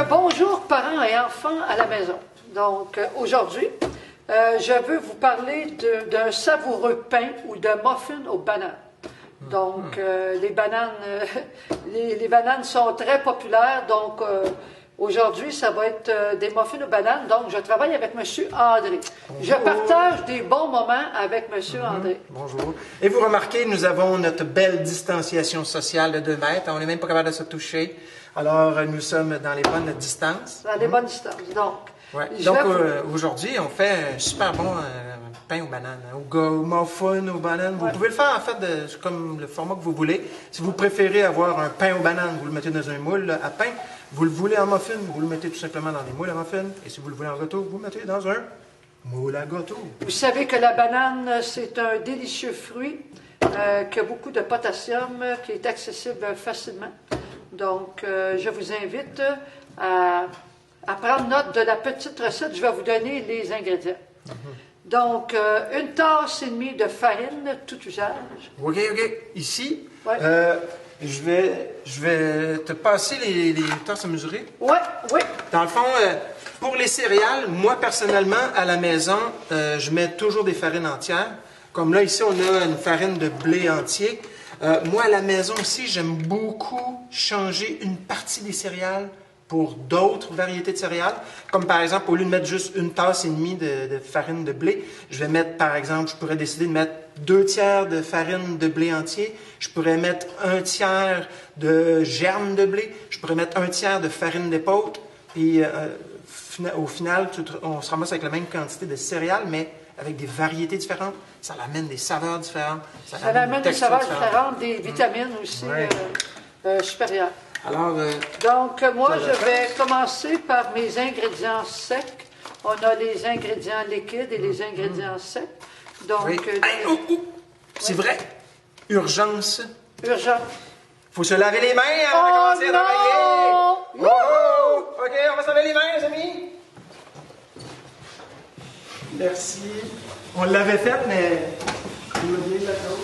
Bonjour parents et enfants à la maison. Donc aujourd'hui, je veux vous parler d'un savoureux pain ou de muffin aux bananes. Donc les bananes sont très populaires. Donc aujourd'hui, ça va être des muffins aux bananes. Donc je travaille avec M. André. Bonjour. Je partage des bons moments avec M. André. Bonjour. Et vous remarquez, nous avons notre belle distanciation sociale de 2 mètres. On n'est même pas capable de se toucher. Alors, nous sommes dans les bonnes distances. Dans les bonnes distances, donc. Ouais. Donc, aujourd'hui, on fait un super bon pain aux bananes, au muffin aux bananes. Vous pouvez le faire, en fait, comme le format que vous voulez. Si vous préférez avoir un pain aux bananes, vous le mettez dans un moule à pain. Vous le voulez en muffin, vous le mettez tout simplement dans des moules à muffin. Et si vous le voulez en gâteau, vous le mettez dans un moule à gâteau. Vous savez que la banane, c'est un délicieux fruit qui a beaucoup de potassium, qui est accessible facilement. Donc, je vous invite à prendre note de la petite recette. Je vais vous donner les ingrédients. Donc, 1 tasse et demie de farine, tout usage. OK. Ici, je vais te passer les tasses à mesurer. Oui. Dans le fond, pour les céréales, moi, personnellement, à la maison, je mets toujours des farines entières. Comme là, ici, on a une farine de blé entier. Moi, à la maison aussi, j'aime beaucoup changer une partie des céréales pour d'autres variétés de céréales. Comme par exemple, au lieu de mettre juste 1 tasse et demie de farine de blé, je vais mettre, par exemple, je pourrais décider de mettre 2 tiers de farine de blé entier. Je pourrais mettre 1 tiers de germe de blé. Je pourrais mettre 1 tiers de farine d'épeautre. Puis, au final, on se ramasse avec la même quantité de céréales, mais avec des variétés différentes. Ça amène des saveurs différentes. Ça amène des saveurs différentes, des vitamines aussi supérieures. Alors, donc, moi, je vais commencer par mes ingrédients secs. On a les ingrédients liquides et les ingrédients secs. Donc, c'est vrai. Urgence. Faut se laver les mains avant de commencer à travailler. OK, on va se laver les mains, les amis. Merci. On l'avait fait, mais j'ai oublié la chose.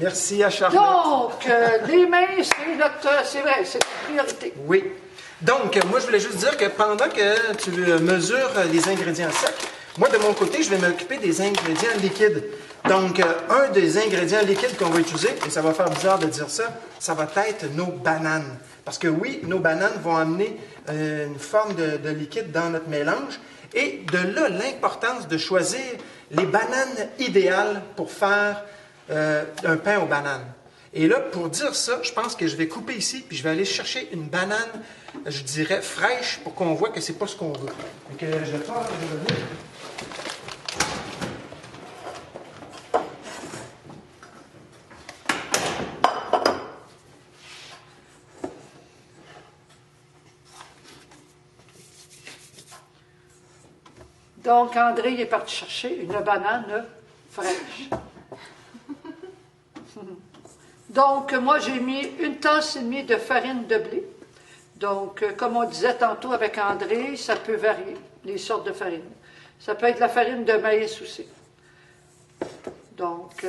Merci à Charlotte. Donc, les mains, c'est vrai, c'est une priorité. Oui. Donc, moi, je voulais juste dire que pendant que tu mesures les ingrédients secs, moi, de mon côté, je vais m'occuper des ingrédients liquides. Donc, un des ingrédients liquides qu'on va utiliser, et ça va faire bizarre de dire ça, ça va être nos bananes. Parce que oui, nos bananes vont amener une forme de liquide dans notre mélange. Et de là, l'importance de choisir les bananes idéales pour faire un pain aux bananes. Et là, pour dire ça, je pense que je vais couper ici, puis je vais aller chercher une banane je dirais, fraîche pour qu'on voit que c'est pas ce qu'on veut. Donc, je vais faire, je vais venir. Donc, André il est parti chercher une banane fraîche. Donc, moi, j'ai mis 1,5 tasse de farine de blé. Donc, comme on disait tantôt avec André, ça peut varier, les sortes de farine. Ça peut être la farine de maïs aussi. Donc,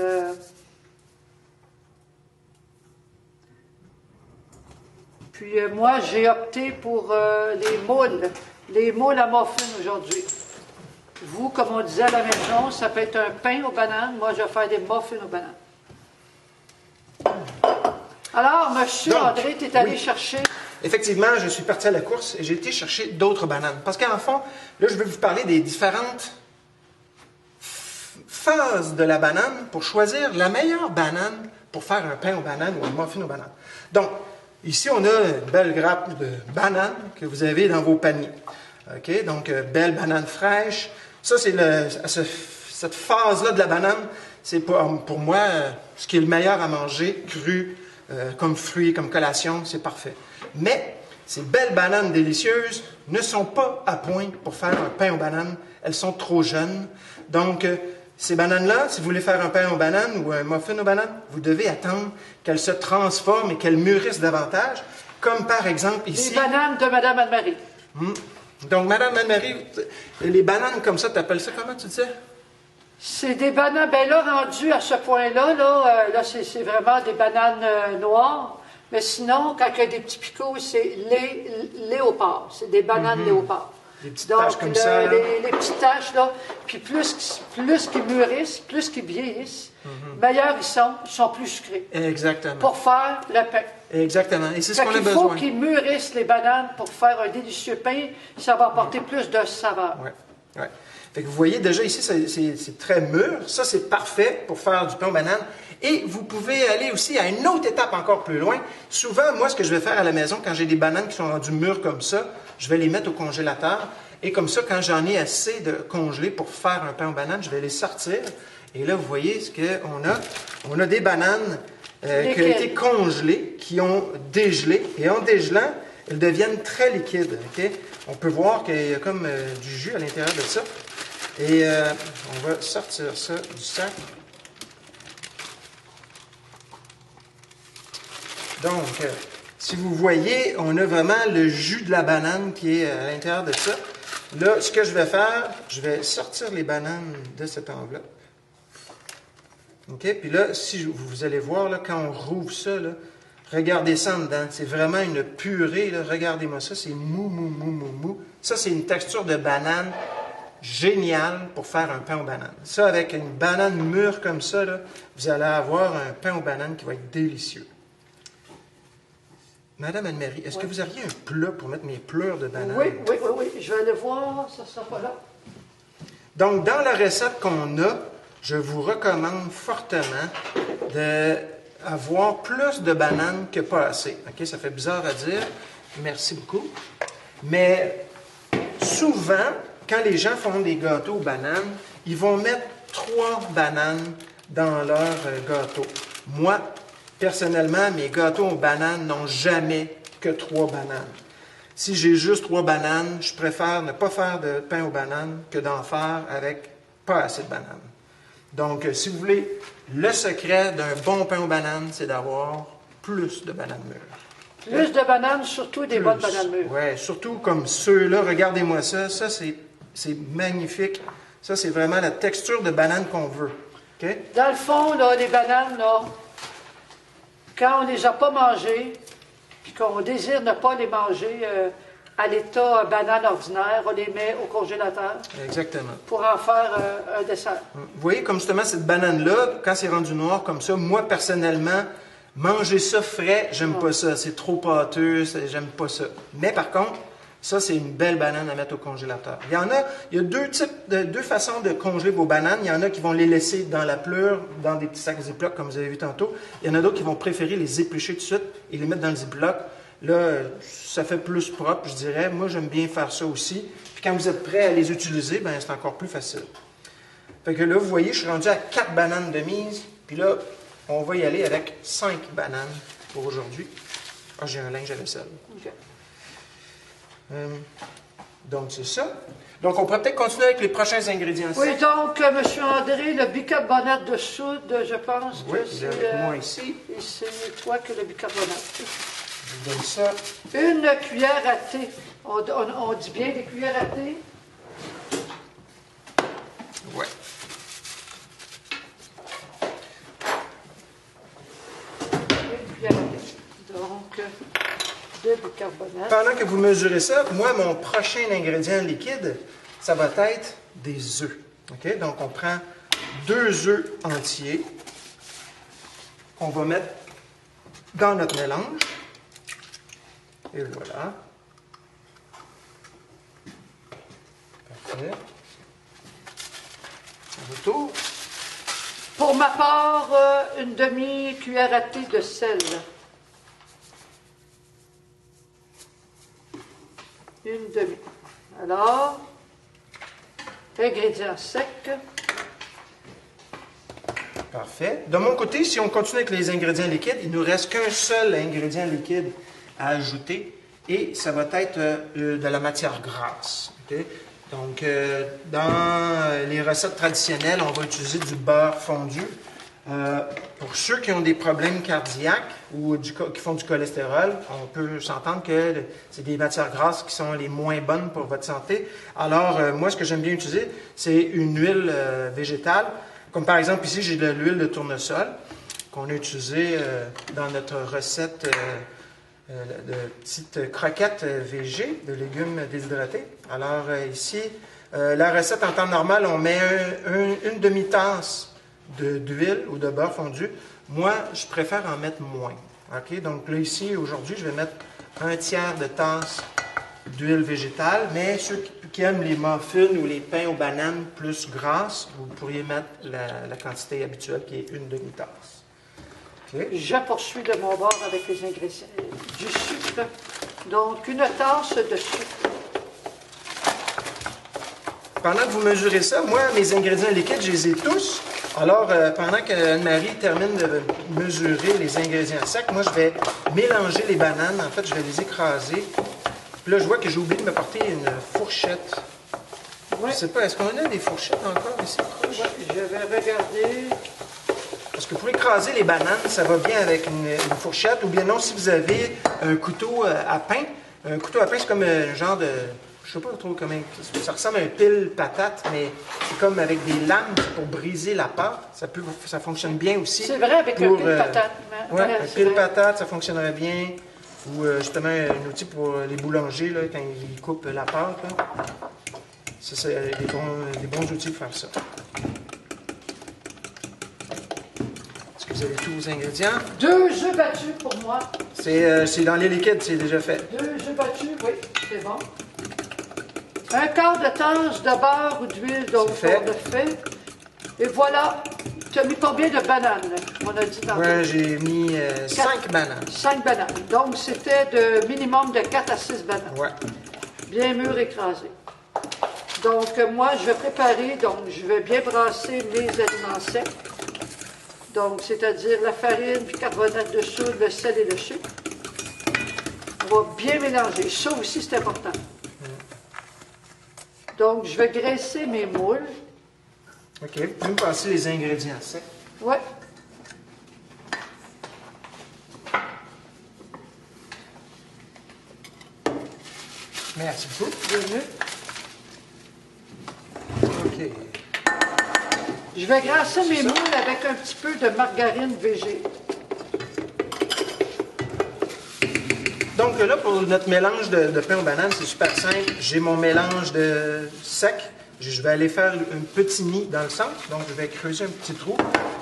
puis moi, j'ai opté pour les moules à muffins aujourd'hui. Vous, comme on disait à la maison, ça peut être un pain aux bananes. Moi, je vais faire des muffins aux bananes. Alors, monsieur Donc, André, tu es allé oui. chercher... Effectivement, je suis parti à la course et j'ai été chercher d'autres bananes. Parce qu'en fond, là, je vais vous parler des différentes phases de la banane pour choisir la meilleure banane pour faire un pain aux bananes ou un muffin aux bananes. Donc, ici, on a une belle grappe de bananes que vous avez dans vos paniers. OK? Donc, belle banane fraîche. Ça, c'est cette phase-là de la banane, c'est pour moi ce qui est le meilleur à manger, cru, comme fruit, comme collation, c'est parfait. Mais ces belles bananes délicieuses ne sont pas à point pour faire un pain aux bananes. Elles sont trop jeunes. Donc, ces bananes-là, si vous voulez faire un pain aux bananes ou un muffin aux bananes, vous devez attendre qu'elles se transforment et qu'elles mûrissent davantage. Comme par exemple ici... Les bananes de Mme Anne-Marie. Donc, Mme Anne-Marie, les bananes comme ça, tu appelles ça comment, tu disais? C'est des bananes, bien là, rendu à ce point-là, là c'est vraiment des bananes noires. Mais sinon, quand il y a des petits picots, c'est léopard. C'est des bananes léopard. Des petites taches comme ça. Les petites taches, là. Puis plus qu'ils mûrissent, plus qu'ils vieillissent, meilleurs ils sont plus sucrés. Exactement. Pour faire le pain. Exactement. Et c'est ce qu'on a Il besoin. faut qu'ils mûrissent les bananes pour faire un délicieux pain. Ça va apporter plus de saveur. Oui. Ouais. Fait que vous voyez déjà ici, c'est très mûr. Ça, c'est parfait pour faire du pain aux bananes. Et vous pouvez aller aussi à une autre étape encore plus loin. Souvent, moi, ce que je vais faire à la maison, quand j'ai des bananes qui sont rendues mûres comme ça, je vais les mettre au congélateur. Et comme ça, quand j'en ai assez de congelés pour faire un pain aux bananes, je vais les sortir. Et là, vous voyez ce qu'on a. On a des bananes qui ont été congelées, qui ont dégelé. Et en dégelant, elles deviennent très liquides. Okay? On peut voir qu'il y a comme du jus à l'intérieur de ça. Et on va sortir ça du sac. Donc, si vous voyez, on a vraiment le jus de la banane qui est à l'intérieur de ça. Là, ce que je vais faire, je vais sortir les bananes de cette enveloppe. OK? Puis là, si vous allez voir, là, quand on rouvre ça, là, regardez ça en dedans. C'est vraiment une purée. Là. Regardez-moi ça. C'est mou, mou, mou, mou, mou. Ça, c'est une texture de banane géniale pour faire un pain aux bananes. Ça, avec une banane mûre comme ça, là, vous allez avoir un pain aux bananes qui va être délicieux. Madame Anne-Marie, est-ce que vous auriez un plat pour mettre mes pleurs de bananes? Oui. Je vais aller voir, ça ne sera pas là. Donc, dans la recette qu'on a, je vous recommande fortement d'avoir plus de bananes que pas assez. OK? Ça fait bizarre à dire. Merci beaucoup. Mais souvent, quand les gens font des gâteaux aux bananes, ils vont mettre 3 bananes dans leur gâteau. Moi, personnellement, mes gâteaux aux bananes n'ont jamais que 3 bananes. Si j'ai juste 3 bananes, je préfère ne pas faire de pain aux bananes que d'en faire avec pas assez de bananes. Donc, si vous voulez, le secret d'un bon pain aux bananes, c'est d'avoir plus de bananes mûres. Plus de bananes, surtout des bonnes bananes mûres. Oui, surtout comme ceux-là. Regardez-moi ça. Ça, c'est magnifique. Ça, c'est vraiment la texture de banane qu'on veut. Okay? Dans le fond, là, les bananes, là, quand on ne les a pas mangées, puis qu'on désire ne pas les manger à l'état banane ordinaire, on les met au congélateur. Exactement. Pour en faire un dessert. Vous voyez, comme justement, cette banane-là, quand c'est rendu noir comme ça, moi, personnellement, manger ça frais, j'aime pas ça. C'est trop pâteux, j'aime pas ça. Mais par contre, ça, c'est une belle banane à mettre au congélateur. Il y a deux façons de congeler vos bananes. Il y en a qui vont les laisser dans la pleure, dans des petits sacs Ziploc, comme vous avez vu tantôt. Il y en a d'autres qui vont préférer les éplucher tout de suite et les mettre dans le Ziploc. Là, ça fait plus propre, je dirais. Moi, j'aime bien faire ça aussi. Puis quand vous êtes prêt à les utiliser, ben c'est encore plus facile. Fait que là, vous voyez, je suis rendu à 4 bananes de mise. Puis là, on va y aller avec 5 bananes pour aujourd'hui. Ah, j'ai un linge à vaisselle. OK. Donc, c'est ça. Donc, on pourrait peut-être continuer avec les prochains ingrédients. Oui, donc, M. André, le bicarbonate de soude, je pense Oui, que il c'est... est avec moi ici. Et c'est toi que le bicarbonate. Je vous donne ça. Une cuillère à thé. On dit bien des cuillères à thé? Ouais. Une cuillère à thé. Donc, de bicarbonate. Pendant que vous mesurez ça, moi, mon prochain ingrédient liquide, ça va être des œufs. OK? Donc, on prend 2 œufs entiers qu'on va mettre dans notre mélange. Et voilà. Parfait. Retour. Pour ma part, une demi-cuillère à thé de sel. Une demi. Alors, ingrédients secs. Parfait. De mon côté, si on continue avec les ingrédients liquides, il ne nous reste qu'un seul ingrédient liquide à ajouter et ça va être de la matière grasse. OK? Donc, dans les recettes traditionnelles, on va utiliser du beurre fondu. Pour ceux qui ont des problèmes cardiaques ou qui font du cholestérol, on peut s'entendre que c'est des matières grasses qui sont les moins bonnes pour votre santé. Alors, moi, ce que j'aime bien utiliser, c'est une huile végétale. Comme par exemple, ici, j'ai de l'huile de tournesol qu'on a utilisée dans notre recette de petites croquettes végé, de légumes déshydratés. Alors, ici, la recette en temps normal, on met une demi-tasse d'huile ou de beurre fondu. Moi, je préfère en mettre moins. OK? Donc là, ici, aujourd'hui, je vais mettre un tiers de tasse d'huile végétale, mais ceux qui aiment les muffins ou les pains aux bananes plus grasses, vous pourriez mettre la quantité habituelle qui est une demi-tasse. OK? Je poursuis de mon bord avec les ingrédients. Du sucre. Donc, une tasse de sucre. Pendant que vous mesurez ça, moi, mes ingrédients liquides, je les ai tous. Alors, pendant qu'Anne-Marie termine de mesurer les ingrédients secs, moi, je vais mélanger les bananes. En fait, je vais les écraser. Puis là, je vois que j'ai oublié de me porter une fourchette. Ouais. Je ne sais pas, est-ce qu'on a des fourchettes encore ici? Ouais, je vais regarder. Parce que pour écraser les bananes, ça va bien avec une fourchette. Ou bien non, si vous avez un couteau à pain. Un couteau à pain, c'est comme un genre de... Je ne sais pas trop comment... Ça ressemble à un pile-patate, mais c'est comme avec des lames pour briser la pâte. Ça fonctionne bien aussi. C'est vrai, avec un pile-patate. Oui, un pile-patate, ça fonctionnerait bien. Ou justement, un outil pour les boulangers, là, quand ils coupent la pâte. Là. Ça, c'est des bons outils pour faire ça. Est-ce que vous avez tous vos ingrédients? 2 œufs battus pour moi. C'est dans les liquides, c'est déjà fait. 2 œufs battus, oui, c'est bon. Un quart de tasse de beurre ou d'huile, donc on a fait. Et voilà. Tu as mis combien de bananes? On a dit dans Moi, j'ai mis 5 bananes. 5 bananes. Donc, c'était de minimum de 4 à 6 bananes. Ouais. Bien mûres écrasées. Donc, moi, je vais préparer, donc je vais bien brasser mes aliments secs. Donc, c'est-à-dire la farine, le bicarbonate de soude, le sel et le sucre. On va bien mélanger. Ça aussi, c'est important. Donc, je vais graisser mes moules. OK. Vous pouvez me passer les ingrédients secs? Oui. Merci beaucoup. Bienvenue. OK. Je vais grasser mes moules avec un petit peu de margarine végé. Donc là, pour notre mélange de pain aux bananes, c'est super simple. J'ai mon mélange de sec. Je vais aller faire un petit nid dans le centre. Donc, je vais creuser un petit trou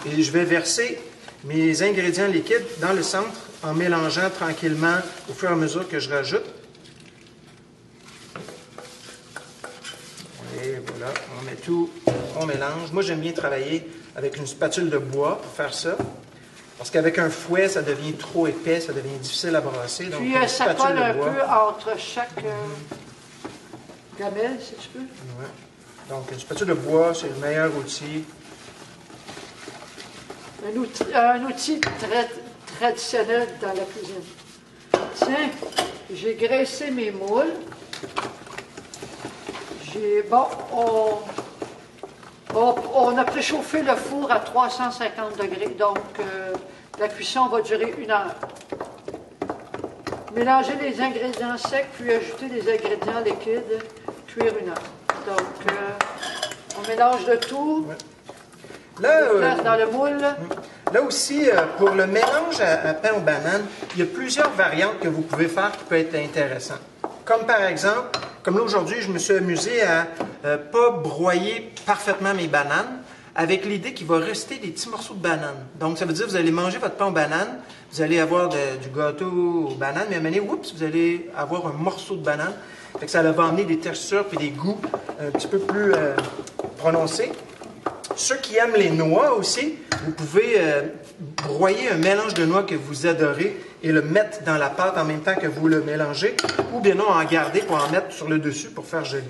et je vais verser mes ingrédients liquides dans le centre en mélangeant tranquillement au fur et à mesure que je rajoute. Et voilà, on met tout, on mélange. Moi, j'aime bien travailler avec une spatule de bois pour faire ça. Parce qu'avec un fouet, ça devient trop épais, ça devient difficile à brasser. Donc, Puis une ça spatule colle de un bois. peu entre chaque gamelle, si tu peux. Ouais. Donc, une spatule de bois, c'est le meilleur outil. Un outil très traditionnel dans la cuisine. Tiens, j'ai graissé mes moules. On a préchauffé le four à 350 degrés, donc la cuisson va durer 1 heure. Mélangez les ingrédients secs, puis ajouter les ingrédients liquides, cuire 1 heure. Donc, on mélange le tout, Ouais. on Là, place dans le moule. là aussi, pour le mélange à pain aux bananes, il y a plusieurs variantes que vous pouvez faire qui peuvent être intéressantes. Comme par exemple, comme là aujourd'hui, je me suis amusé à pas broyer parfaitement mes bananes avec l'idée qu'il va rester des petits morceaux de bananes. Donc, ça veut dire que vous allez manger votre pain aux bananes, vous allez avoir du gâteau aux bananes, mais à un moment donné, oups, vous allez avoir un morceau de banane. Fait que ça va amener des textures et des goûts un petit peu plus prononcés. Ceux qui aiment les noix aussi, vous pouvez broyer un mélange de noix que vous adorez et le mettre dans la pâte en même temps que vous le mélangez, ou bien non, en garder pour en mettre sur le dessus pour faire joli.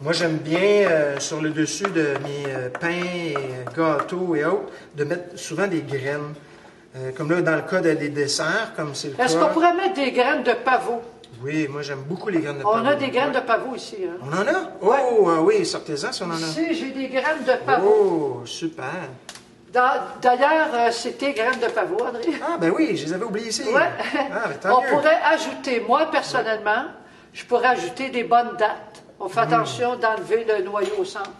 Moi, j'aime bien sur le dessus de mes pains et gâteaux et autres, de mettre souvent des graines. Comme là, dans le cas des desserts, comme c'est le cas. Est-ce qu'on pourrait mettre des graines de pavot? Oui, moi j'aime beaucoup les graines de pavot. On a des graines Ouais. de pavot ici. Hein? On en a? Ouais. Oh, oui, sortez-en si on en a. Ici, j'ai des graines de pavot. Oh, super. D'ailleurs, c'est tes graines de pavot, André. Ah, ben oui, je les avais oubliées ici. Ouais. Ah, ben tant On mieux. pourrait ajouter, moi personnellement, je pourrais ajouter des bonnes dattes. On fait attention d'enlever le noyau au centre.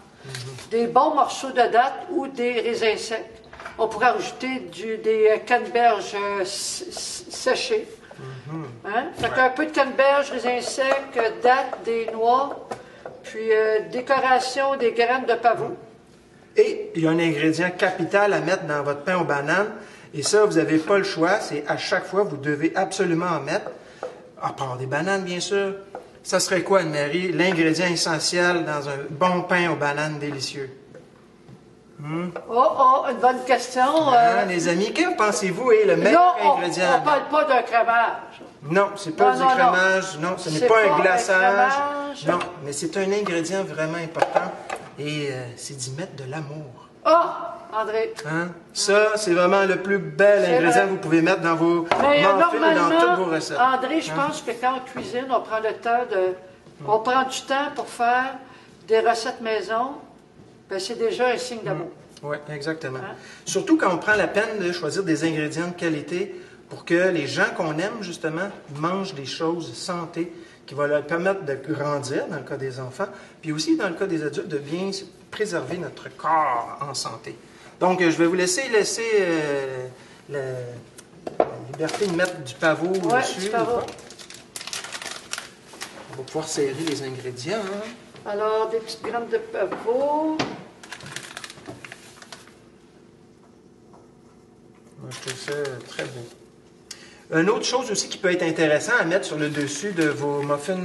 Des bons morceaux de dattes ou des raisins secs. On pourrait ajouter des canneberges séchées. Hein? Fait qu'un peu de canneberge, raisins secs, dattes, des noix, puis décoration des graines de pavot. Et il y a un ingrédient capital à mettre dans votre pain aux bananes. Et ça, vous n'avez pas le choix. C'est à chaque fois, vous devez absolument en mettre. À part des bananes, bien sûr. Ça serait quoi, Anne-Marie, l'ingrédient essentiel dans un bon pain aux bananes délicieux? Oh, une bonne question. Ah, les amis, que pensez-vous est le meilleur Là, ingrédient? on ne parle pas d'un crémage. Non, c'est pas Non, du non, crémage, non, ce n'est C'est pas un pas un glaçage. crémage. Non, mais c'est un ingrédient vraiment important et c'est d'y mettre de l'amour. Oh, André. Hein? Ça, c'est vraiment le plus bel C'est ingrédient vrai. que vous pouvez mettre dans vos Mais muffins et dans normalement, toutes vos recettes. André, je pense que quand on cuisine, on prend le temps on prend du temps pour faire des recettes maison. Ben, c'est déjà un signe d'amour. Oui, exactement. Hein? Surtout quand on prend la peine de choisir des ingrédients de qualité pour que les gens qu'on aime, justement, mangent des choses santé qui vont leur permettre de grandir, dans le cas des enfants, puis aussi dans le cas des adultes, de bien préserver notre corps en santé. Donc, je vais vous laisser la liberté de mettre du pavot Ouais, dessus. du pavot. On va pouvoir serrer les ingrédients. Hein? Alors, des petites graines de pavot. Moi, je trouve ça très beau. Une autre chose aussi qui peut être intéressant à mettre sur le dessus de vos muffins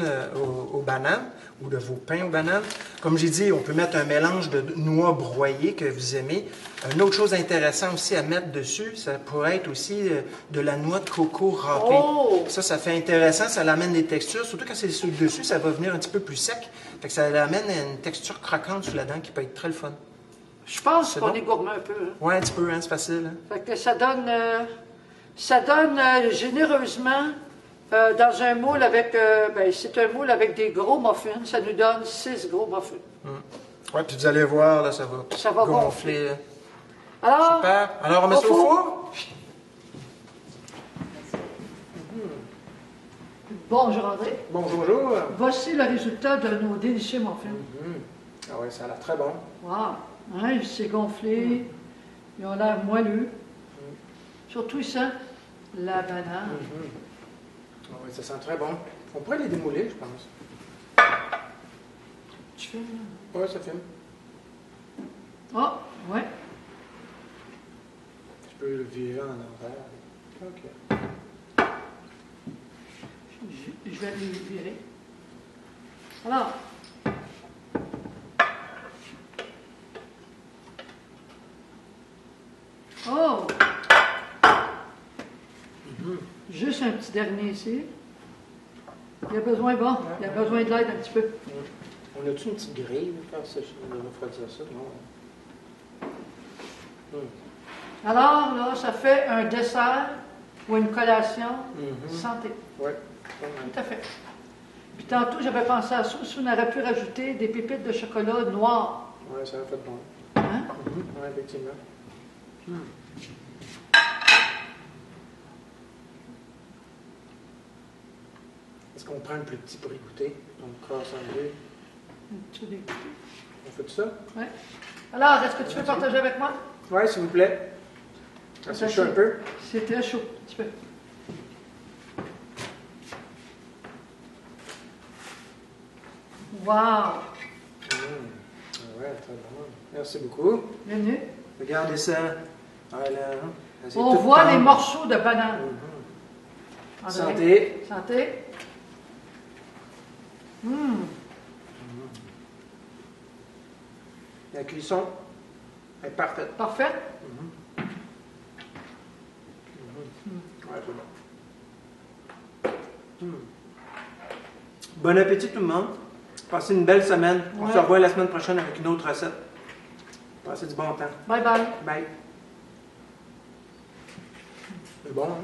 aux bananes ou de vos pains aux bananes, comme j'ai dit, on peut mettre un mélange de noix broyées que vous aimez. Une autre chose intéressante aussi à mettre dessus, ça pourrait être aussi de la noix de coco râpée. Oh! Ça fait intéressant, ça l'amène des textures, surtout quand c'est sur le dessus, ça va venir un petit peu plus sec. Fait que ça l'amène une texture croquante sur la dent qui peut être très le fun. Je pense C'est qu'on bon? est gourmand un peu. Hein? Ouais, un petit peu, hein, c'est facile. Hein? Fait que ça donne généreusement dans un moule avec, c'est un moule avec des gros muffins, ça nous donne 6 gros muffins. Ouais, puis vous allez voir, là, ça va gonfler. gonfler. Là. Alors, Super. Alors, on met ça au four? Bonjour André. Bonjour. Voici le résultat de nos délicieux muffins. Ah oui, ça a l'air très bon. Wow! Hein, c'est gonflé, ils ont l'air moelleux. Surtout ça, la banane. Ah oui, ça sent très bon. On pourrait les démouler, je pense. Tu fais là? Oui, ça filme. Oh, ouais. Tu peux le virer en envers. OK. Je vais les virer. Alors, oh! juste un petit dernier ici. Il a besoin, bon, il a besoin de l'aide un petit peu. On a-tu une petite grille pour refroidir ça? Non. Alors, là, ça fait un dessert ou une collation santé. Oui. Tout à fait. Puis tantôt, j'avais pensé à ça, si on aurait pu rajouter des pépites de chocolat noir. Oui, ça a fait bon. Hein? Oui, effectivement. Est-ce qu'on prend le plus petit pour y goûter? On le casse en deux. Un petit peu d'écouter. On fait tout ça? Oui. Alors, est-ce que tu veux partager avec moi? Oui, s'il vous plaît. Ah, c'est chaud un peu. C'est très chaud, un petit peu. Wow! Ouais, très bon. Merci beaucoup. Bienvenue. Regardez ça. Ah, là, c'est On tout voit tendre. les morceaux de banane. André. Santé. Santé. La cuisson est parfaite. Parfait. Ouais, c'est bon. Bon appétit tout le monde. Passez une belle semaine. On se revoit la semaine prochaine avec une autre recette. Passez du bon temps. Bye bye. Bye. C'est bon, hein?